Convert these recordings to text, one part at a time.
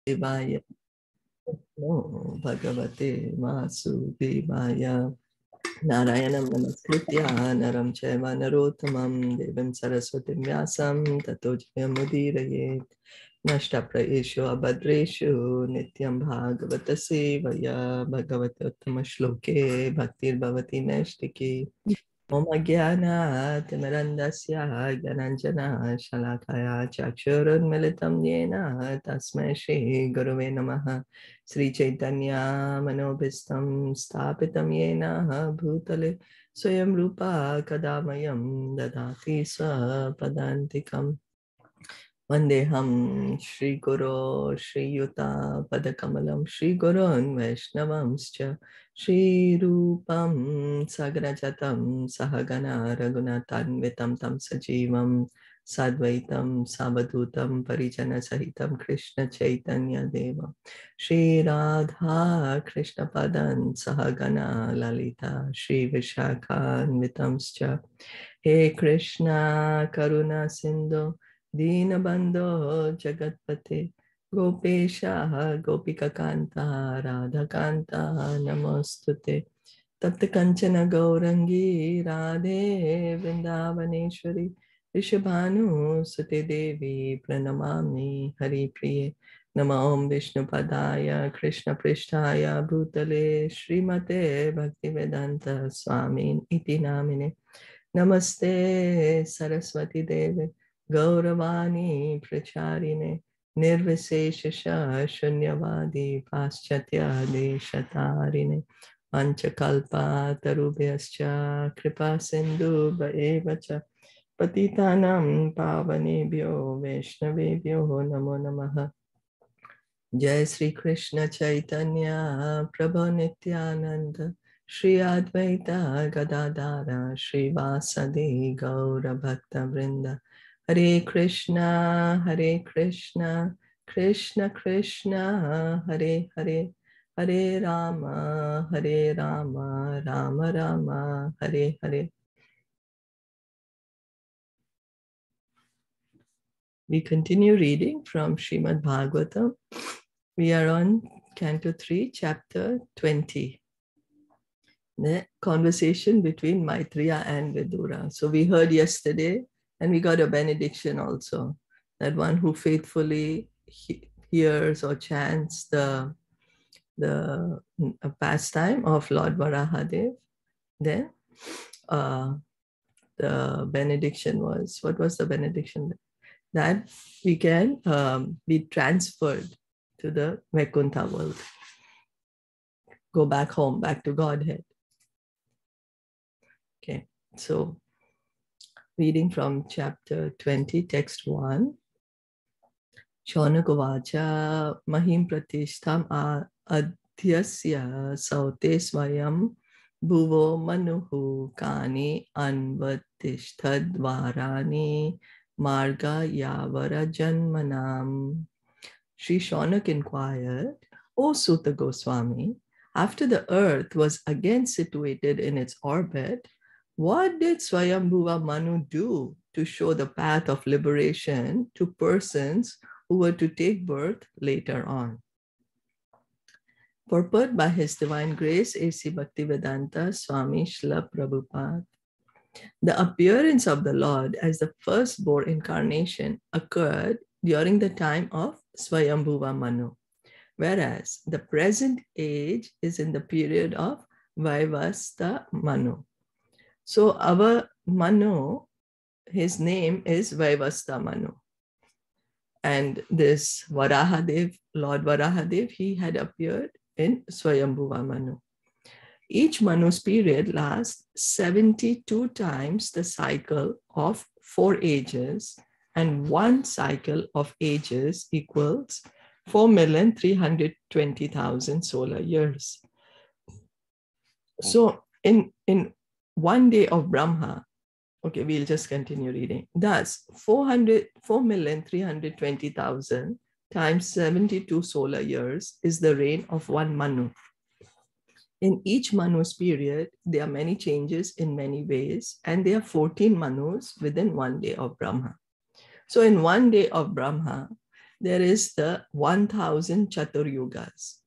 Devaya Namo Bhagavate Vasudevaya Narayanam Namaskritya Naram Chaiva Narottamam Devim Saraswatim Vyasam Tato Jayamudiraye Nashta Praeshu Abhadreshu Nityam Bhagavata Sevaya Bhagavate Uttama Shloke Bhaktir Bhavati Nashtiki Om Jnana Timirandasya Gyananjana Shalakaya Chakshurun Militam Yena Tasmai Shri Gurave Namaha Sri Caitanya Manobhistam Stapitam Yena Bhutale Swayam Rupa Kadamayam Dadati Swapadantikam Vandeham Shri Guru Shri Yuta Padakamalam Shri Gurun Vaishnavamscha Shri Rupam Sagrajatam Sahagana Raghunatanvitam Tam Sajivam Sadvaitam Sabadhutam Parijana Sahitam Krishna Chaitanya Deva Shri Radha Krishna Padan Sahagana Lalita Shri Vishakhanvitamscha He Krishna Karuna Sindhu Dinabandho Jagatpate Gopesha Gopika Kanta Radha Kanta Namostute Tapta Kanchana Gaurangi Radhe Vrindavaneshwari Rishabhanu Sute Devi Pranamami Hari Priye Nama Om Vishnu Padaya Krishna Prishtaya Bhutale Srimate Bhaktivedanta Swamin Iti Namine Namaste Saraswati Devi Gauravani Pracharine Nirviseshasha Shunyavadi Paschatya Deshatarine Panchakalpa Tarubhyascha Kripa Sindhu Bhaevacha Patitanam Pavanebhyo Vaishnavebhyo Namo Namaha Jai Sri Krishna Chaitanya Prabhu Nityananda Shri Advaita Gadadara Shri Vasadi Gaura Bhakta Vrinda Hare Krishna Krishna Krishna Hare Hare Hare Rama Rama Rama Hare Hare. We continue reading from Srimad Bhagavatam. We are on Canto 3, Chapter 20. The conversation between Maitreya and Vidura. So we heard yesterday, and we got a benediction also, that one who faithfully hears or chants the pastime of Lord Varahadev, then the benediction was, what was the benediction? That we can be transferred to the Vaikuntha world. Go back home, back to Godhead. Okay, so reading from chapter 20, text 1. Shaunakovacha mahim pratishtam adhyasya saute swayam bhuvo manuhu kani anvatishtadvarani marga yavara janmanam. Sri Shaunak inquired, O Sutta Goswami, after the earth was again situated in its orbit, what did Swayambhuva Manu do to show the path of liberation to persons who were to take birth later on? Purport by His Divine Grace A.C. Bhaktivedanta Swami Srila Prabhupada. The appearance of the Lord as the firstborn incarnation occurred during the time of Swayambhuva Manu, whereas the present age is in the period of Vaivasta Manu. So our Manu, his name is Vaivasta Manu. And this Varahadev, Lord Varahadev, he had appeared in Swayambhuva Manu. Each Manu's period lasts 72 times the cycle of 4 ages, and one cycle of ages equals 4,320,000 solar years. So in 1 day of Brahma, okay, we'll just continue reading. Thus, 4,320,000 times 72 solar years is the reign of one Manu. In each Manu's period, there are many changes in many ways, and there are 14 Manus within 1 day of Brahma. So in 1 day of Brahma, there is the 1000 Chaturyugas.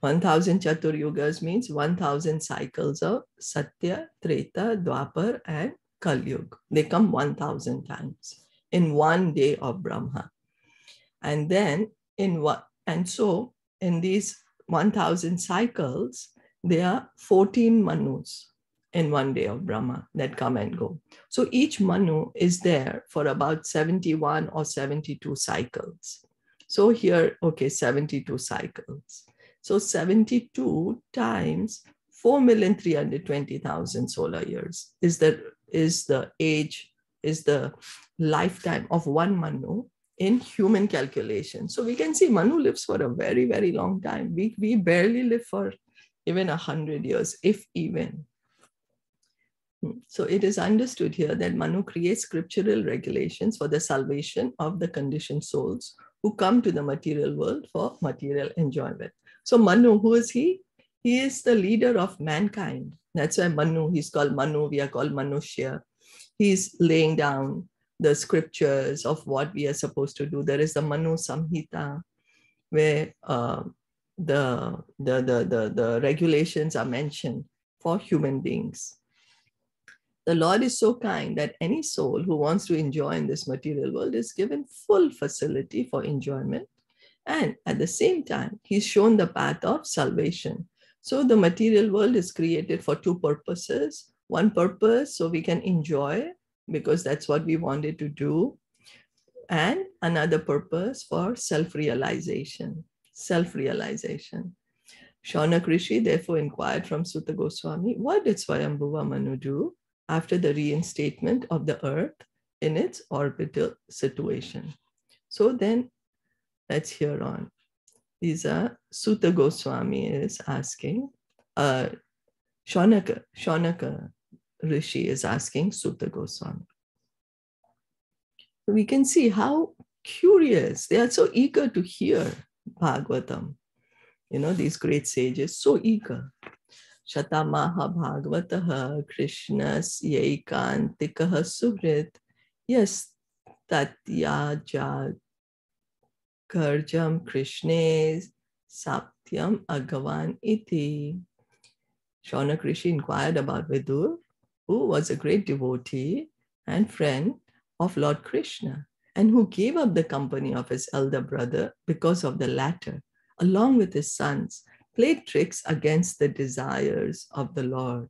1000 Chaturyugas means 1000 cycles of Satya, Treta, Dwapar, and Kali Yuga. They come 1000 times in one day of Brahma. And then in these 1000 cycles, there are 14 Manus in one day of Brahma that come and go. So each Manu is there for about 71 or 72 cycles. So here, 72 cycles. So 72 times 4,320,000 solar years is the lifetime of one Manu in human calculation. So we can see Manu lives for a very, very long time. We barely live for even 100 years, if even. So it is understood here that Manu creates scriptural regulations for the salvation of the conditioned souls who come to the material world for material enjoyment. So Manu, who is he? He is the leader of mankind. That's why Manu, he's called Manu, we are called Manushya. He's laying down the scriptures of what we are supposed to do. There is the Manu Samhita, where the regulations are mentioned for human beings. The Lord is so kind that any soul who wants to enjoy in this material world is given full facility for enjoyment. And at the same time, he's shown the path of salvation. So the material world is created for two purposes. One purpose, so we can enjoy, because that's what we wanted to do. And another purpose for self-realization. Self-realization. Shaunak Rishi therefore inquired from Sutta Goswami, what did Swayambhuva Manu do after the reinstatement of the earth in its orbital situation? So then, let's hear on. These are Sutta Goswami is asking, Shaunaka Rishi is asking Sutta Goswami. So we can see how curious, they are so eager to hear Bhagavatam. These great sages, so eager. Shatamaha Bhagavataha Krishnas Yaikantikaha Suhrit Yas Tatyaja Karjam Krishne Saptyam Agavan Iti. Shaunak Rishi inquired about Vidur, who was a great devotee and friend of Lord Krishna, and who gave up the company of his elder brother because of the latter, along with his sons, played tricks against the desires of the Lord.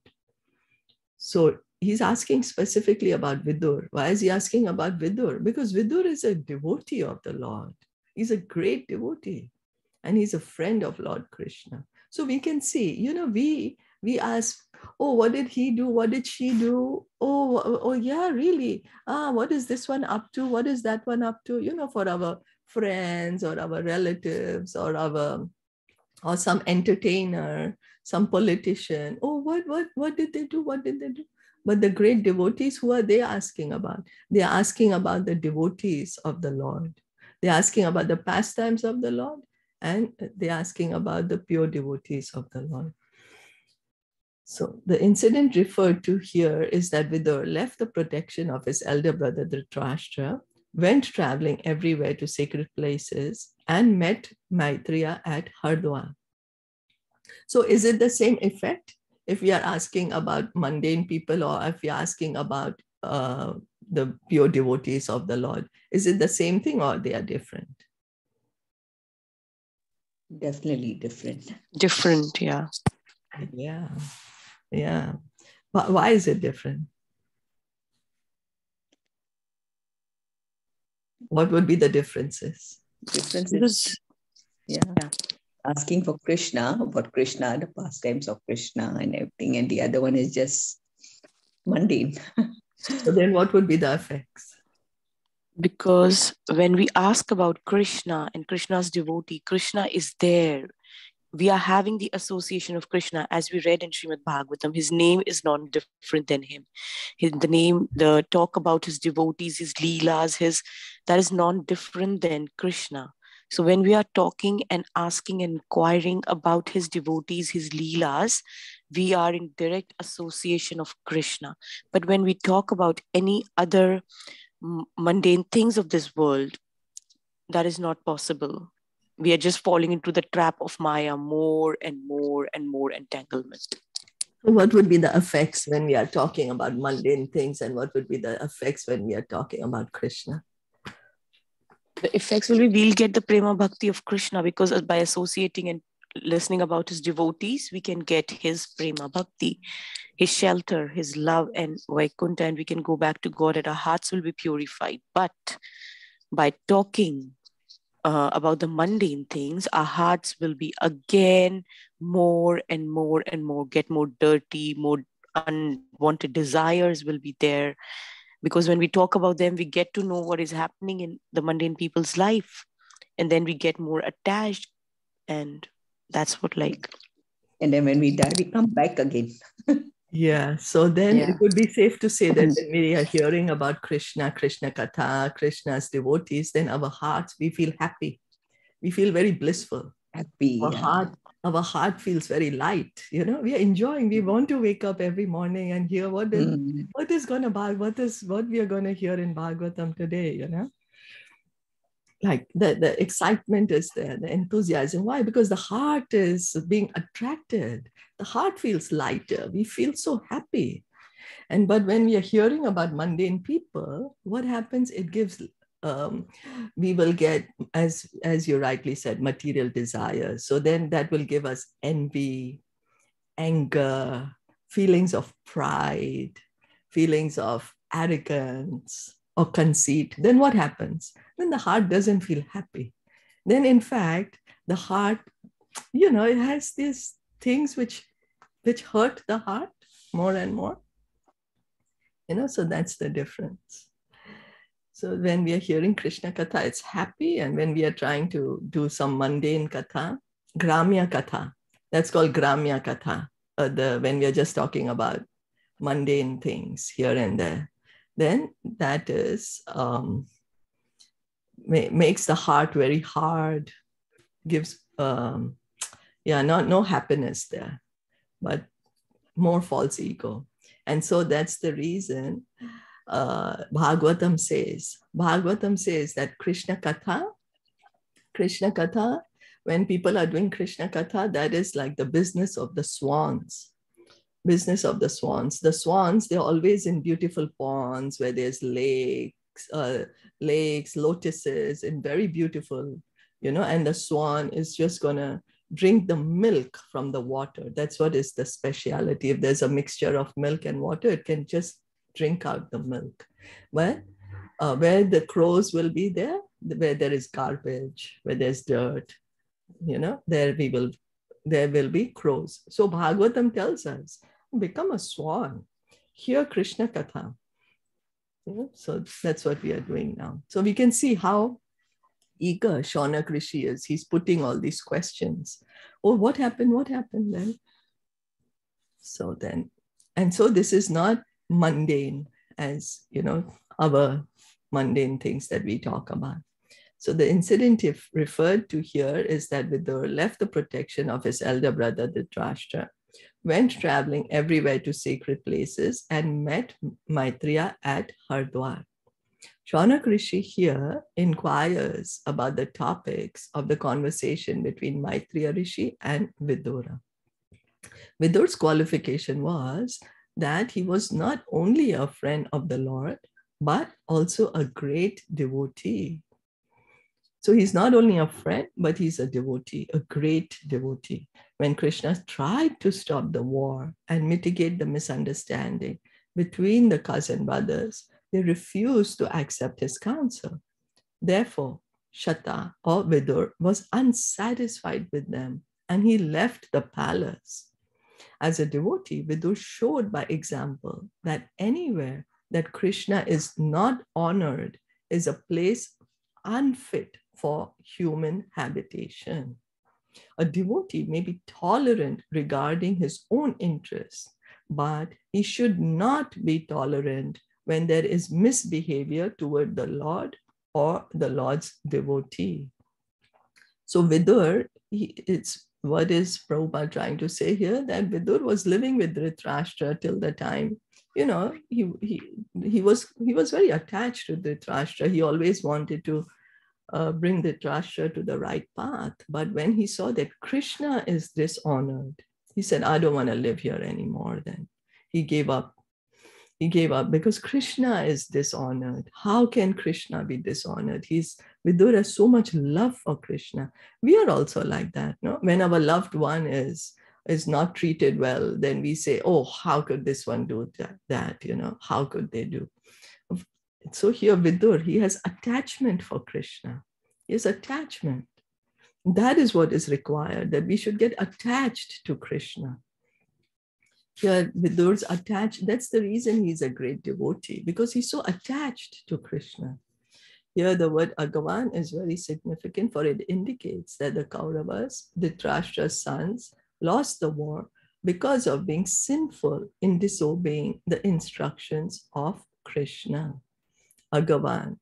So he's asking specifically about Vidur. Why is he asking about Vidur? Because Vidur is a devotee of the Lord. He's a great devotee, and he's a friend of Lord Krishna. So we can see, we ask, oh, what did he do? What did she do? Oh, yeah, really? What is this one up to? What is that one up to? For our friends or our relatives or some entertainer, some politician. Oh, what did they do? What did they do? But the great devotees, who are they asking about? They are asking about the devotees of the Lord. They're asking about the pastimes of the Lord, and they're asking about the pure devotees of the Lord. So the incident referred to here is that Vidur left the protection of his elder brother Dhritarashtra, went traveling everywhere to sacred places, and met Maitreya at Hardwar. So is it the same effect if we are asking about mundane people, or if we are asking about the pure devotees of the Lord? Is it the same thing, or they are different? Definitely different. Different, yeah. Yeah. Why is it different? What would be the differences? Differences. Yeah. Asking for Krishna, about Krishna, the pastimes of Krishna and everything. And the other one is just mundane. So then what would be the effects? Because when we ask about Krishna and Krishna's devotee, Krishna is there. We are having the association of Krishna, as we read in Srimad Bhagavatam. His name is not different than him. The talk about his devotees, his leelas, that is not different than Krishna. So when we are talking and asking and inquiring about his devotees, his leelas, we are in direct association of Krishna. But when we talk about any other mundane things of this world, that is not possible. We are just falling into the trap of Maya, more and more and more entanglement. What would be the effects when we are talking about mundane things, and what would be the effects when we are talking about Krishna? The effects will be, we'll get the prema bhakti of Krishna, because by associating and listening about his devotees, we can get his prema bhakti, his shelter, his love and Vaikuntha, and we can go back to God and our hearts will be purified. But by talking about the mundane things, our hearts will be again more and more and more, get more dirty, more unwanted desires will be there. Because when we talk about them, we get to know what is happening in the mundane people's life. And then we get more attached. And that's what And then when we die, we come back again. Yeah. So then it would be safe to say that when we are hearing about Krishna, Krishna Katha, Krishna's devotees, then our hearts, we feel happy. We feel very blissful. Happy. Our heart feels very light. We are enjoying. We want to wake up every morning and hear what is going to what we are going to hear in Bhagavatam today, Like the excitement is there, the enthusiasm. Why? Because the heart is being attracted. The heart feels lighter. We feel so happy. But when we are hearing about mundane people, what happens? It gives, we will get, as you rightly said, material desires. So then that will give us envy, anger, feelings of pride, feelings of arrogance or conceit. Then what happens? Then the heart doesn't feel happy. Then in fact, the heart, it has these things which hurt the heart more and more. So that's the difference. So when we are hearing Krishna Katha, it's happy. And when we are trying to do some mundane Katha, Gramya Katha, that's called Gramya Katha, when we are just talking about mundane things here and there, then that is, makes the heart very hard, gives, no happiness there, but more false ego. And so that's the reason Bhagavatam says that Krishna Katha, when people are doing Krishna Katha, that is like the business of the swans. Business of the swans. The swans, they're always in beautiful ponds where there's lakes, lotuses, and very beautiful, and the swan is just gonna drink the milk from the water. That's what is the speciality. If there's a mixture of milk and water, it can just drink out the milk. But where the crows will be there, where there is garbage, where there's dirt, there will be crows. So Bhagavatam tells us, become a swan, hear Krishna Katha. So that's what we are doing now. So we can see how eager Shaunak Rishi is. He's putting all these questions. Oh, what happened? What happened then? So this is not mundane as, our mundane things that we talk about. So the incident referred to here is that Vidur left the protection of his elder brother Dhritarashtra, went traveling everywhere to sacred places, and met Maitreya at Hardwar. Shaunak Rishi here inquires about the topics of the conversation between Maitreya Rishi and Vidura. Vidur's qualification was that he was not only a friend of the Lord, but also a great devotee. So he's not only a friend, but he's a devotee, a great devotee. When Krishna tried to stop the war and mitigate the misunderstanding between the cousin brothers, they refused to accept his counsel. Therefore, Shata or Vidur was unsatisfied with them and he left the palace. As a devotee, Vidur showed by example that anywhere that Krishna is not honored is a place unfit for human habitation. A devotee may be tolerant regarding his own interests, but he should not be tolerant when there is misbehavior toward the Lord or the Lord's devotee. So Vidur, it's what is Prabhupada trying to say here, that Vidur was living with Dhritarashtra till the time, he was very attached to Dhritarashtra. He always wanted to bring Dhritarashtra to the right path. But when he saw that Krishna is dishonored, he said, I don't want to live here anymore. Then he gave up. He gave up because Krishna is dishonored. How can Krishna be dishonored? Vidur has so much love for Krishna. We are also like that, no? When our loved one is not treated well, then we say, oh, how could this one do that? How could they do? So here Vidur, he has attachment for Krishna. He has attachment. That is what is required, that we should get attached to Krishna. Here Vidur's attached. That's the reason he's a great devotee, because he's so attached to Krishna. Here the word Agavan is very significant, for it indicates that the Kauravas, Dhritarashtra's sons, lost the war because of being sinful in disobeying the instructions of Krishna. Agavan.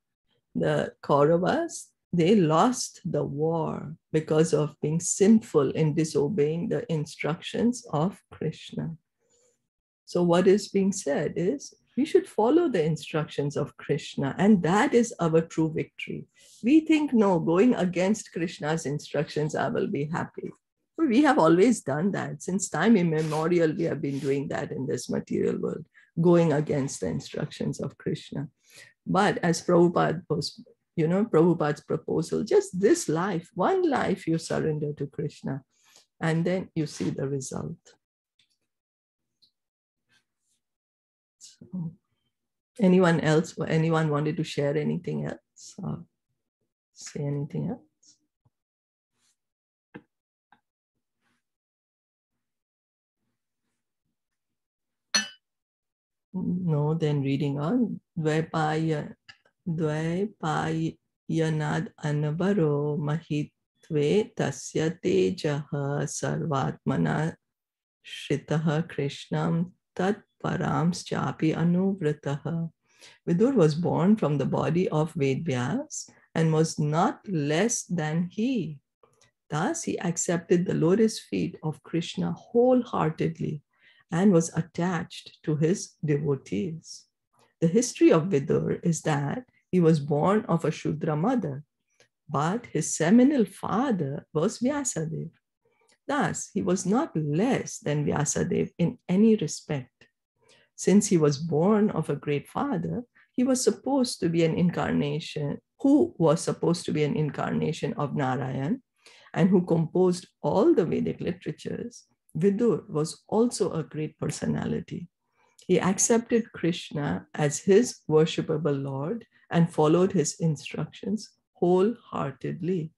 The Kauravas, they lost the war because of being sinful in disobeying the instructions of Krishna. So what is being said is, we should follow the instructions of Krishna, and that is our true victory. We think, no, going against Krishna's instructions, I will be happy. Well, we have always done that. Since time immemorial, we have been doing that in this material world, going against the instructions of Krishna. But as Prabhupada was, Prabhupada's proposal, just this life, one life you surrender to Krishna, and then you see the result. So, anyone wanted to share anything else or say anything else? No, then reading on. Dvaipayanad anabaro mahitve tasya tejaha sarvatmana shritaha krishnam tat params chapi anuvrataha. Vidur was born from the body of Vedvyas and was not less than he. Thus he accepted the lotus feet of Krishna wholeheartedly and was attached to his devotees. The history of Vidur is that he was born of a Shudra mother, but his seminal father was Vyasadeva. Thus, he was not less than Vyasadeva in any respect. Since he was born of a great father, he was supposed to be an incarnation, who was supposed to be an incarnation of Narayan, and who composed all the Vedic literatures. Vidur was also a great personality. He accepted Krishna as his worshipable Lord and followed his instructions wholeheartedly.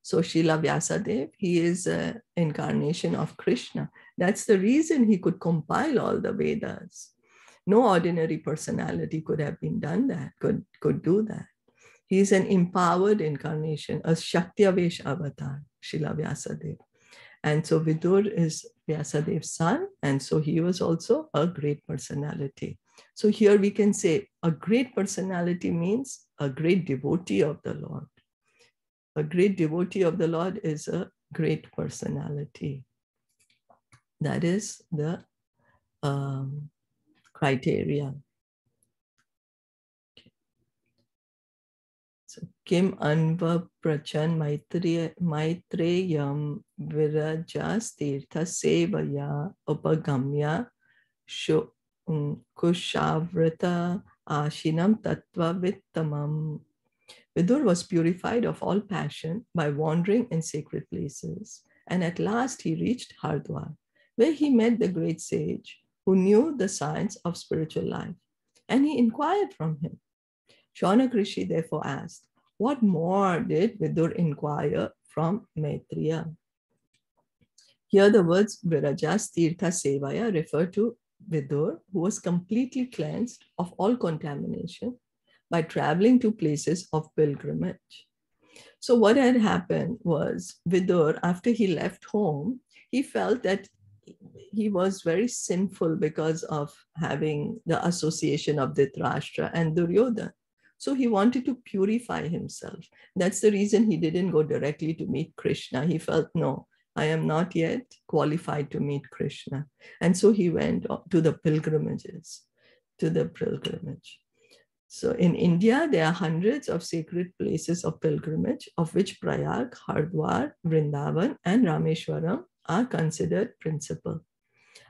So Srila Vyasadeva, he is an incarnation of Krishna. That's the reason he could compile all the Vedas. No ordinary personality could have been done that, could do that. He is an empowered incarnation, a Shaktiavesh avatar, Srila Vyasadeva. And so Vidur is Vyasadev's son, and so he was also a great personality. So here we can say a great personality means a great devotee of the Lord. A great devotee of the Lord is a great personality. That is the criteria. So Kim Anva Prachan Maitreyam Virajas Tirtha Sevaya Upagamya Kushavrata Ashinam Tattva Vittamam. Vidur was purified of all passion by wandering in sacred places, and at last he reached Hardwar, where he met the great sage who knew the science of spiritual life, and he inquired from him. Shaunak Rishi therefore asked, what more did Vidur inquire from Maitreya? Here the words Virajas Tirtha Sevaya refer to Vidur, who was completely cleansed of all contamination by traveling to places of pilgrimage. So what had happened was Vidur, after he left home, he felt that he was very sinful because of having the association of Dhritarashtra and Duryodhana. So he wanted to purify himself. That's the reason he didn't go directly to meet Krishna. He felt, no, I am not yet qualified to meet Krishna. And so he went to the pilgrimage. So in India, there are hundreds of sacred places of pilgrimage, of which Prayag, Hardwar, Vrindavan, and Rameshwaram are considered principal.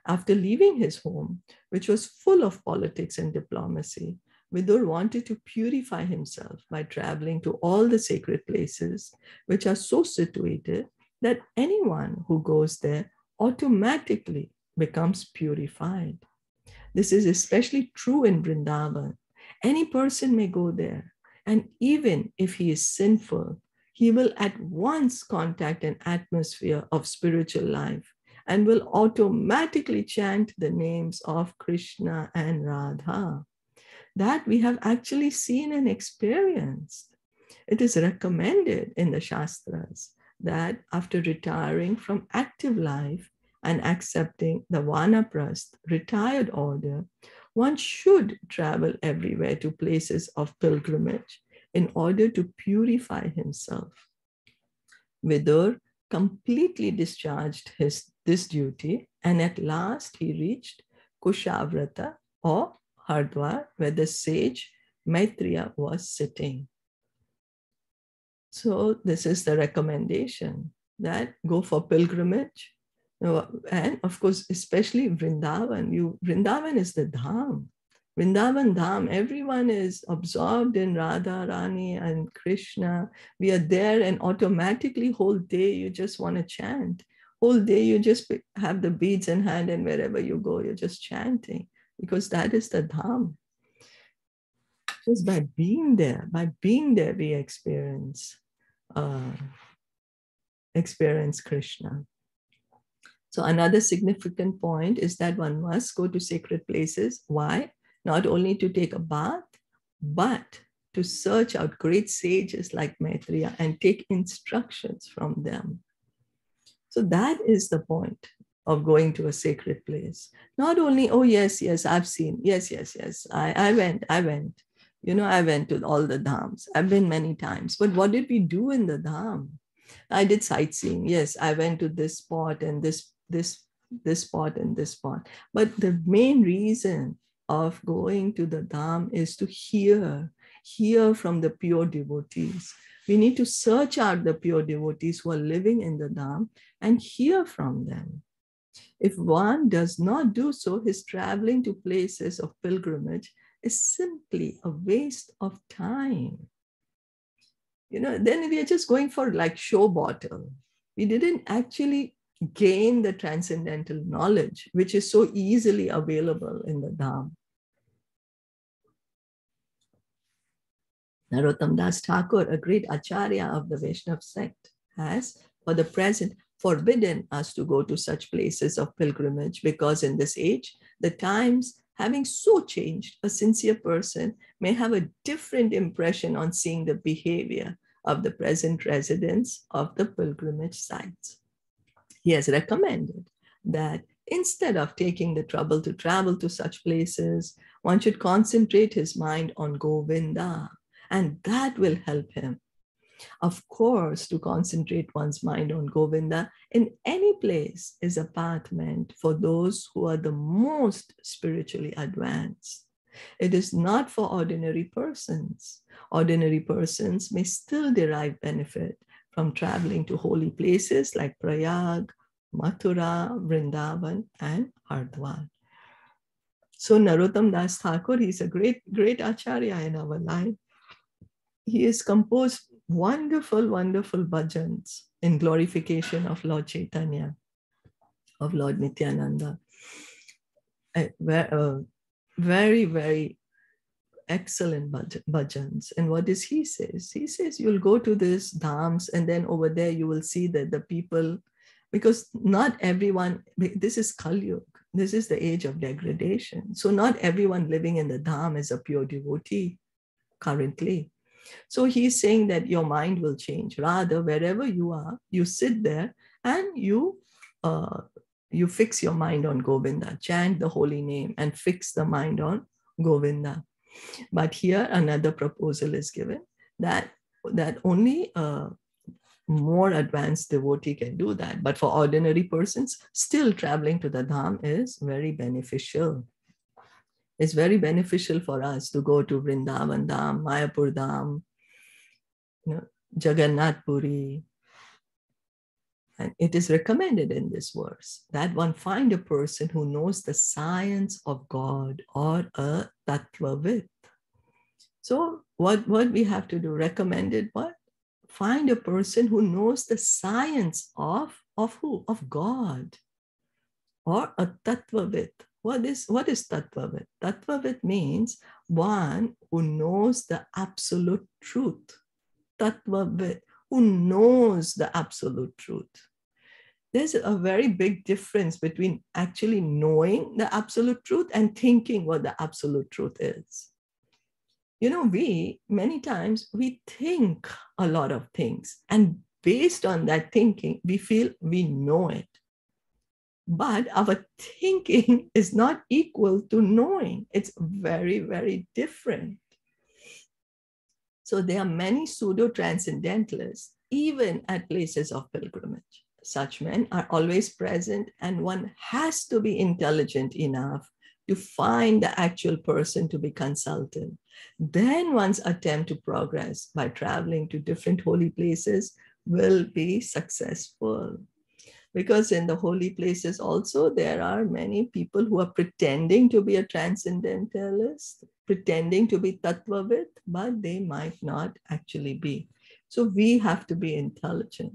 After leaving his home, which was full of politics and diplomacy, Vidur wanted to purify himself by traveling to all the sacred places, which are so situated that anyone who goes there automatically becomes purified. This is especially true in Vrindavan. Any person may go there, and even if he is sinful, he will at once contact an atmosphere of spiritual life and will automatically chant the names of Krishna and Radha. That we have actually seen and experienced. It is recommended in the Shastras that after retiring from active life and accepting the Vanaprastha retired order, one should travel everywhere to places of pilgrimage in order to purify himself. Vidur completely discharged this duty, and at last he reached Kushavrata or Hardwar, where the sage Maitreya was sitting. So this is the recommendation, that go for pilgrimage. And of course, especially Vrindavan. Vrindavan is the Dham. Vrindavan Dham, everyone is absorbed in Radha, Rani, and Krishna. We are there, and automatically whole day you just want to chant. Whole day you just have the beads in hand, and wherever you go, you're just chanting, because that is the Dham. Just by being there, we experience Krishna. So another significant point is that one must go to sacred places. Why? Not only to take a bath, but to search out great sages like Maitreya and take instructions from them. So that is the point of going to a sacred place. Not only, oh, yes, I've seen. Yes, I went. I went to all the dhams. I've been many times. But what did we do in the dham? I did sightseeing. Yes, I went to this spot and this spot and this spot. But the main reason of going to the dham is to hear from the pure devotees. We need to search out the pure devotees who are living in the dham and hear from them. If one does not do so, his traveling to places of pilgrimage is simply a waste of time. Then we are just going for like show bottle. We didn't actually gain the transcendental knowledge, which is so easily available in the Dham. Narottam Das Thakur, a great acharya of the Vaishnava sect, has, for the present, forbidden us to go to such places of pilgrimage, because in this age, the times having so changed, a sincere person may have a different impression on seeing the behavior of the present residents of the pilgrimage sites. He has recommended that instead of taking the trouble to travel to such places, one should concentrate his mind on Govinda, and that will help him. Of course, to concentrate one's mind on Govinda in any place is a path meant for those who are the most spiritually advanced. It is not for ordinary persons. Ordinary persons may still derive benefit from traveling to holy places like Prayag, Mathura, Vrindavan, and Hardwar. So Narottam Das Thakur, he's a great acharya in our life. He has composed wonderful bhajans in glorification of Lord Caitanya, of Lord Nityananda. Very, very excellent bhajans. And what does he say? He says, you'll go to these dhams, and then over there you will see that the people, because not everyone, this is Kali Yuga, this is the age of degradation. So not everyone living in the dham is a pure devotee currently. So he's saying that your mind will change. Rather, wherever you are, you sit there and you fix your mind on Govinda, chant the holy name and fix the mind on Govinda. But here another proposal is given that only more advanced devotee can do that. But for ordinary persons, still traveling to the dham is very beneficial. It's very beneficial for us to go to Vrindavan Dham, Mayapur Dham, Jagannath Puri. And it is recommended in this verse that one find a person who knows the science of God or a tattvavit. So what we have to do, recommended what? Find a person who knows the science of who? Of God or a tattvavit. What is tattvavit? Tattvavit means one who knows the absolute truth. Tattvavit, who knows the absolute truth. There's a very big difference between actually knowing the absolute truth and thinking what the absolute truth is. Many times we think a lot of things, and based on that thinking, we feel we know it. But our thinking is not equal to knowing. It's very, very different. So there are many pseudo-transcendentalists, even at places of pilgrimage. Such men are always present, and one has to be intelligent enough to find the actual person to be consulted. Then one's attempt to progress by traveling to different holy places will be successful. Because in the holy places also, there are many people who are pretending to be a transcendentalist, pretending to be tattvavit, but they might not actually be. So we have to be intelligent.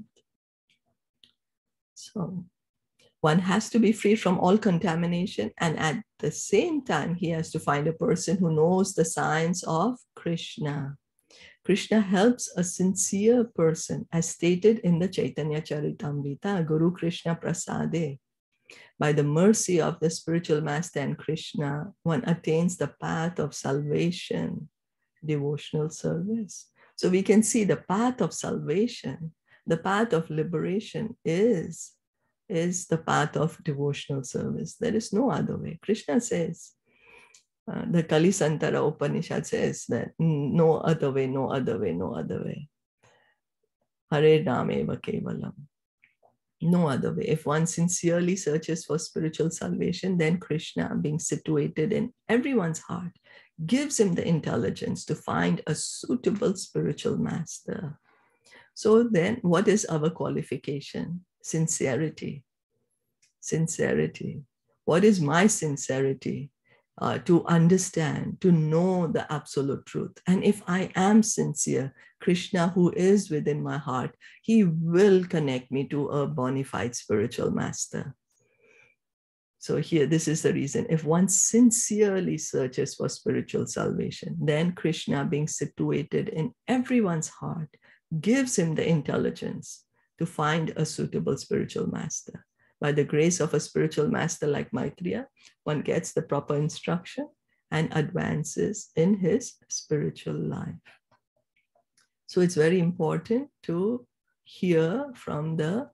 So one has to be free from all contamination, and at the same time, he has to find a person who knows the science of Krishna. Krishna helps a sincere person, as stated in the Caitanya Caritamrita, Guru Krishna Prasade. By the mercy of the spiritual master and Krishna, one attains the path of salvation, devotional service. So we can see the path of salvation, the path of liberation is the path of devotional service. There is no other way. Krishna says, the Kali Santara Upanishad says that no other way, no other way, no other way. Hare Nameva Kevalam. No other way. If one sincerely searches for spiritual salvation, then Krishna, being situated in everyone's heart, gives him the intelligence to find a suitable spiritual master. So then, what is our qualification? Sincerity. Sincerity. What is my sincerity? To understand, to know the absolute truth. And if I am sincere, Krishna, who is within my heart, he will connect me to a bona fide spiritual master. So here, this is the reason. If one sincerely searches for spiritual salvation, then Krishna, being situated in everyone's heart, gives him the intelligence to find a suitable spiritual master. By the grace of a spiritual master like Maitreya, one gets the proper instruction and advances in his spiritual life. So it's very important to hear from the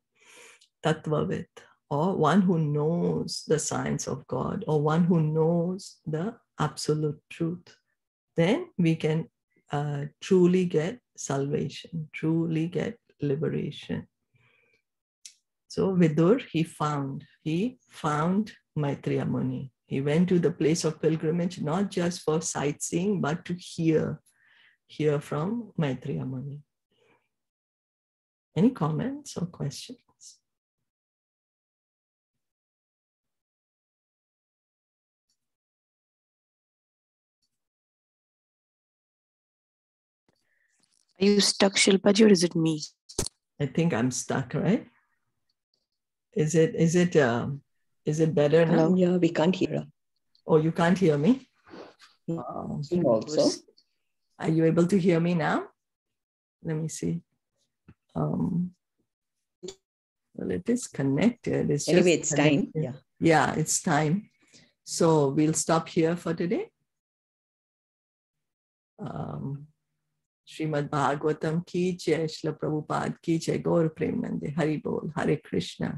tattvavit, or one who knows the science of God, or one who knows the absolute truth. Then we can truly get salvation, truly get liberation. So Vidur, he found Maitreya Muni. He went to the place of pilgrimage, not just for sightseeing, but to hear from Maitreya Muni. Any comments or questions? Are you stuck, Shilpaji, or is it me? I think I'm stuck, right? Is it better now? Hello? Yeah, we can't hear her. Oh, you can't hear me? Also. Are you able to hear me now? Let me see. Well, it is connected. Anyway, it's time. Yeah. Yeah, it's time. So we'll stop here for today. Srimad Bhagavatam ki jai, Shila Prabhupada ki jai, Gaur Premanande, Hari Bol, Hare Krishna.